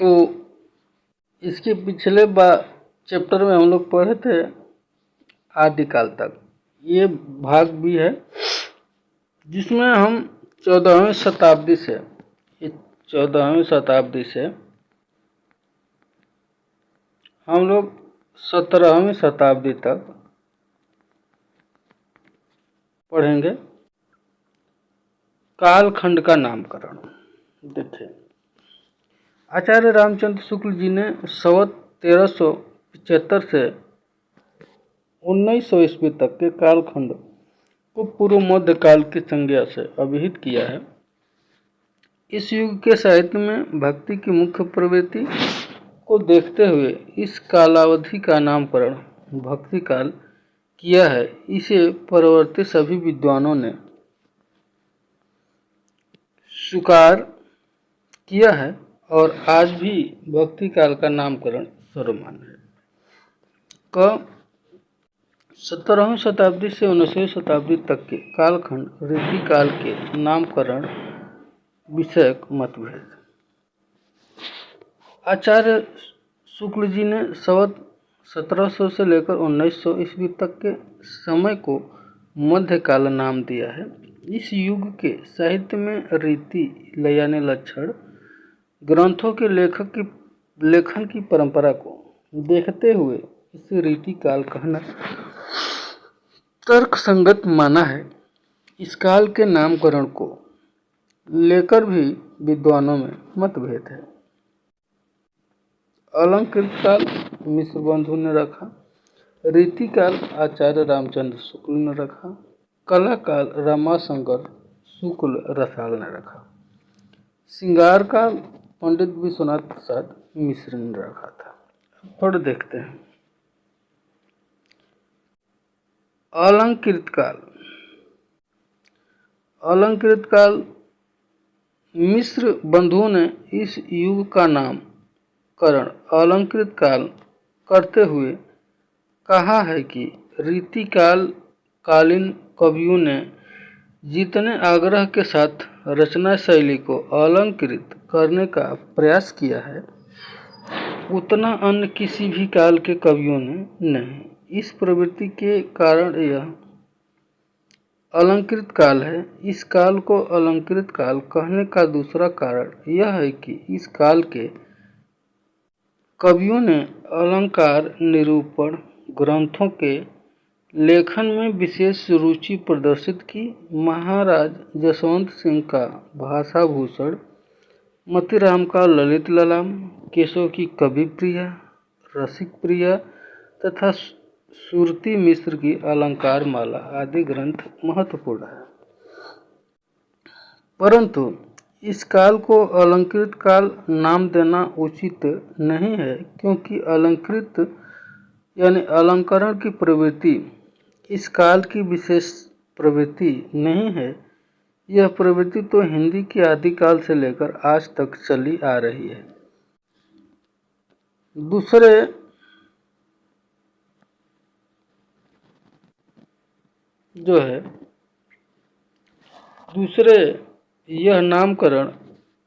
तो इसके पिछले चैप्टर में हम लोग पढ़े थे आदिकाल तक। ये भाग भी है जिसमें हम 14वीं शताब्दी से 14वीं शताब्दी से हम लोग 17वीं शताब्दी तक पढ़ेंगे कालखंड का नामकरण। देखिए, आचार्य रामचंद्र शुक्ल जी ने संवत 1375 से 1900 ईस्वी तक के कालखंड को पूर्व मध्य काल की संज्ञा से अभिहित किया है। इस युग के साहित्य में भक्ति की मुख्य प्रवृत्ति को देखते हुए इस कालावधि का नामकरण भक्ति काल किया है। इसे परवर्ती सभी विद्वानों ने स्वीकार किया है और आज भी भक्ति काल का नामकरण सर्वमान्य है। 17वीं शताब्दी से 19वीं शताब्दी तक के कालखंड रीति काल के नामकरण विषयक मतभेद। आचार्य शुक्ल जी ने संवत 1700 से लेकर 1900 ईस्वी तक के समय को मध्यकाल नाम दिया है। इस युग के साहित्य में रीति यानी लक्षण ग्रंथों के लेखन की परंपरा को देखते हुए इसे रीति काल कहना तर्क संगत माना है। इस काल के नामकरण को लेकर भी विद्वानों में मतभेद है। अलंकृत काल मिश्र बंधु ने रखा, रीति काल आचार्य रामचंद्र शुक्ल ने रखा, कला काल रमाशंकर शुक्ल रसाल ने रखा, श्रृंगार काल पंडित विश्वनाथ प्रसाद मिश्र ने रखा था। थोड़ा देखते हैं। अलंकृत काल। अलंकृत काल मिश्र बंधुओं ने इस युग का नामकरण अलंकृत काल करते हुए कहा है कि रीति काल कालीन कवियों ने जितने आग्रह के साथ रचना शैली को अलंकृत करने का प्रयास किया है उतना अन्य किसी भी काल के कवियों ने नहीं। इस प्रवृत्ति के कारण यह अलंकृत काल है। इस काल को अलंकृत काल कहने का दूसरा कारण यह है कि इस काल के कवियों ने अलंकार निरूपण ग्रंथों के लेखन में विशेष रुचि प्रदर्शित की। महाराज जसवंत सिंह का भाषाभूषण, मोतीराम का ललित ललाम, केशव की कवि प्रिया, रसिक प्रिया तथा सुरती मिश्र की अलंकार माला आदि ग्रंथ महत्वपूर्ण है। परंतु इस काल को अलंकृत काल नाम देना उचित नहीं है, क्योंकि अलंकृत यानी अलंकरण की प्रवृत्ति इस काल की विशेष प्रवृत्ति नहीं है। यह प्रवृत्ति तो हिंदी के आदिकाल से लेकर आज तक चली आ रही है। दूसरे यह नामकरण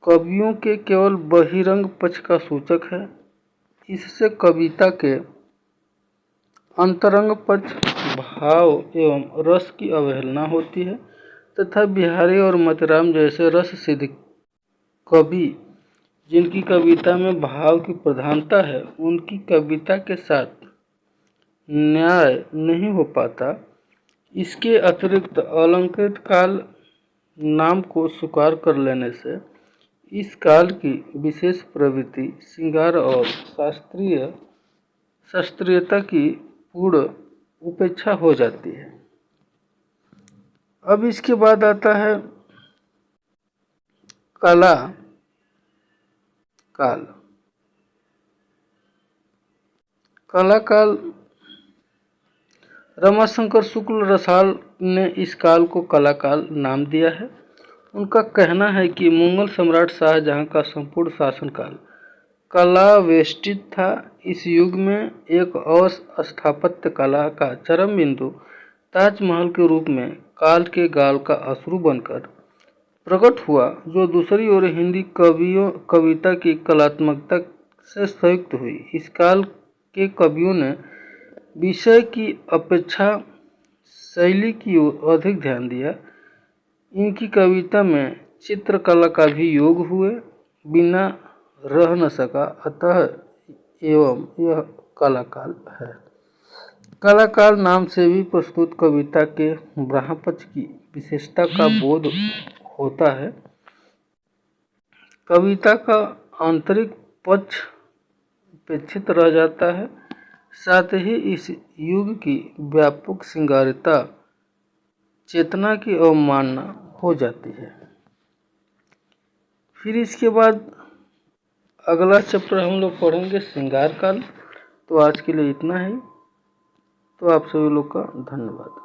कवियों के केवल बहिरंग पक्ष का सूचक है। इससे कविता के अंतरंग पक्ष, भाव एवं रस की अवहेलना होती है तथा बिहारी और मोतीराम जैसे रस सिद्ध कवि जिनकी कविता में भाव की प्रधानता है उनकी कविता के साथ न्याय नहीं हो पाता। इसके अतिरिक्त अलंकृत काल नाम को स्वीकार कर लेने से इस काल की विशेष प्रवृत्ति श्रृंगार और शास्त्रीयता की पूर्ण उपेक्षा हो जाती है। अब इसके बाद आता है कला काल। कला काल रमाशंकर शुक्ल रसाल ने इस काल को कला काल नाम दिया है। उनका कहना है कि मुगल सम्राट शाहजहां का संपूर्ण शासनकाल कलावेष्टित था। इस युग में एक और स्थापत्य कला का चरम बिंदु ताजमहल के रूप में काल के गाल का अश्रु बनकर प्रकट हुआ, जो दूसरी ओर हिंदी कविता की कलात्मकता से संयुक्त हुई। इस काल के कवियों ने विषय की अपेक्षा शैली की ओर अधिक ध्यान दिया। इनकी कविता में चित्रकला का भी योग हुए बिना रह न सका, अतः एवं यह कलाकाल है। कलाकाल नाम से भी प्रस्तुत कविता के ब्रह्मपक्ष की विशेषता का बोध होता है। कविता का आंतरिक पक्ष उपेक्षित रह जाता है, साथ ही इस युग की व्यापक श्रृंगारिता चेतना की अवमानना हो जाती है। फिर इसके बाद अगला चैप्टर हम लोग पढ़ेंगे श्रृंगार काल। तो आज के लिए इतना ही। तो आप सभी लोग का धन्यवाद।